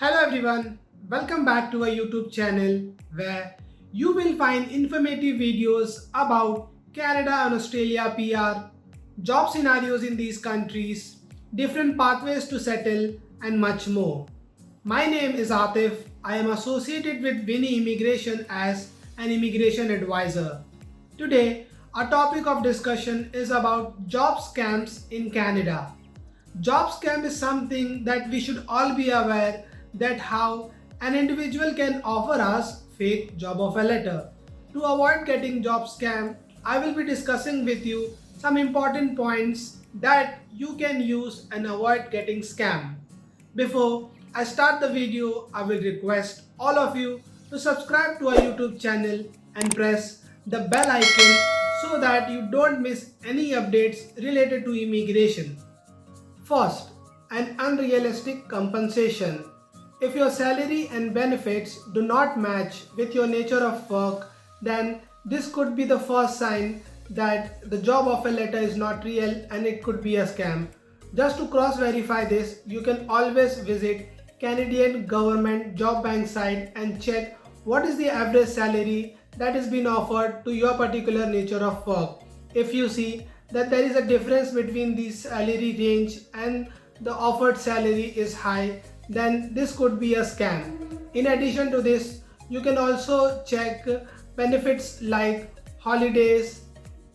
Hello everyone, welcome back to our YouTube channel where you will find informative videos about Canada and Australia PR, job scenarios in these countries, different pathways to settle, and much more. My name is Atif. I am associated with Vinny Immigration as an immigration advisor. Today, our topic of discussion is about job scams in Canada. Job scam is something that we should all be aware that how an individual can offer us fake job offer letter. To avoid getting job scam, I will be discussing with you some important points that you can use and avoid getting scam. Before I start the video, I will request all of you to subscribe to our YouTube channel and press the bell icon so that you don't miss any updates related to immigration. First, an unrealistic compensation. If your salary and benefits do not match with your nature of work, then this could be the first sign that the job offer letter is not real and it could be a scam. Just to cross verify this, you can always visit Canadian government job bank site and check what is the average salary that is being offered to your particular nature of work. If you see that there is a difference between the salary range and the offered salary is high, then this could be a scam. In addition to this, you can also check benefits like holidays,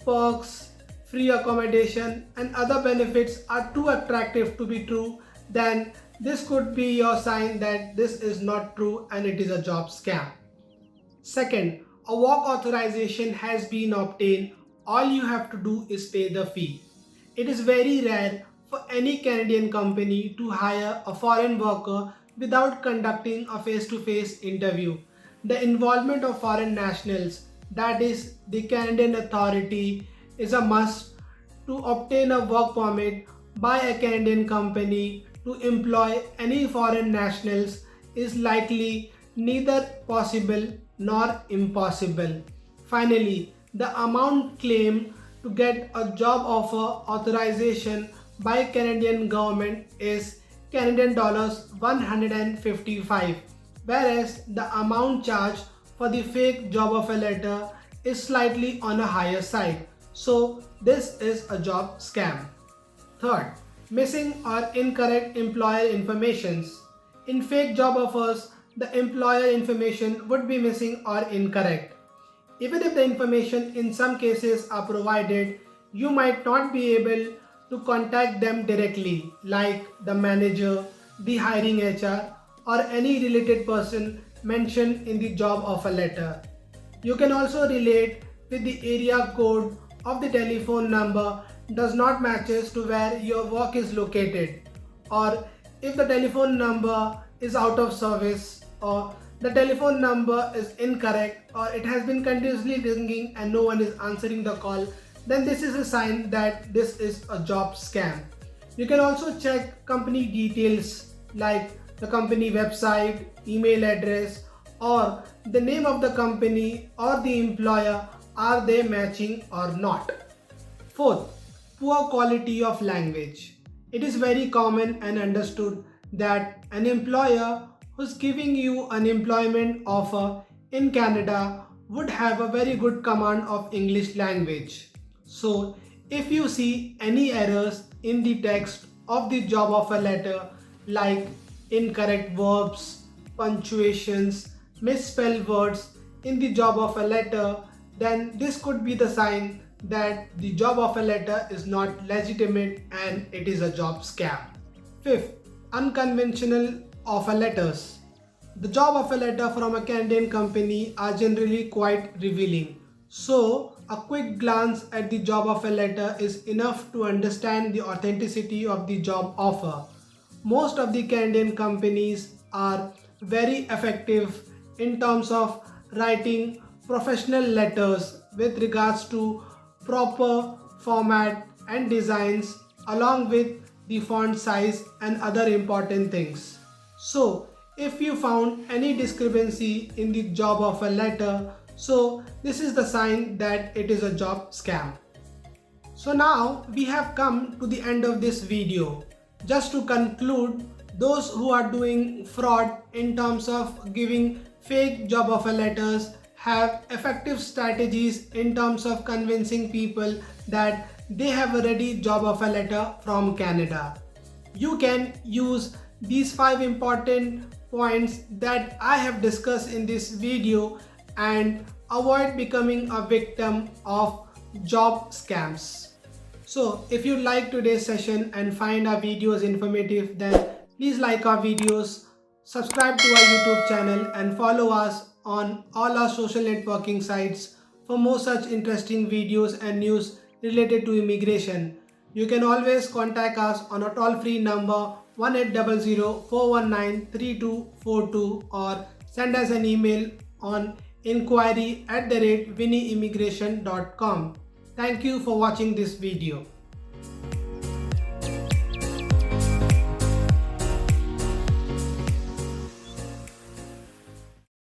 perks, free accommodation, and other benefits are too attractive to be true, then this could be your sign that this is not true and it is a job scam. Second, a work authorization has been obtained. All you have to do is pay the fee. It is very rare for any Canadian company to hire a foreign worker without conducting a face-to-face interview. The involvement of foreign nationals, that is the Canadian authority, is a must to obtain a work permit by a Canadian company to employ any foreign nationals is likely neither possible nor impossible. Finally, the amount claimed to get a job offer authorization by Canadian government is Canadian dollars 155, whereas the amount charged for the fake job offer letter is slightly on a higher side. So this is a job scam. Third, missing or incorrect employer informations. In fake job offers, the employer information would be missing or incorrect. Even if the information in some cases are provided, you might not be able to contact them directly, like the manager, the hiring HR, or any related person mentioned in the job offer letter. You can also relate with the area code of the telephone number does not matches to where your work is located, or if the telephone number is out of service, or the telephone number is incorrect, or it has been continuously ringing and no one is answering the call, then this is a sign that this is a job scam. You can also check company details like the company website, email address, or the name of the company or the employer. Are they matching or not? Fourth, poor quality of language. It is very common and understood that an employer who's giving you an employment offer in Canada would have a very good command of English language. So if you see any errors in the text of the job offer letter like incorrect verbs, punctuations, misspelled words in the job offer letter, then this could be the sign that the job offer letter is not legitimate and it is a job scam. Fifth, unconventional offer letters. The job offer letter from a Canadian company are generally quite revealing. So, a quick glance at the job offer letter is enough to understand the authenticity of the job offer. Most of the Canadian companies are very effective in terms of writing professional letters with regards to proper format and designs along with the font size and other important things. So if you found any discrepancy in the job offer letter, so this is the sign that it is a job scam. So now we have come to the end of this video. Just to conclude, those who are doing fraud in terms of giving fake job offer letters have effective strategies in terms of convincing people that they have a ready job offer letter from Canada. You can use these 5 important points that I have discussed in this video and avoid becoming a victim of job scams. So if you like today's session and find our videos informative, then please like our videos, subscribe to our YouTube channel and follow us on all our social networking sites for more such interesting videos and news related to immigration. You can always contact us on a toll-free number 1800-419-3242 or send us an email on inquiry@winnyimmigration.com. Thank you for watching this video.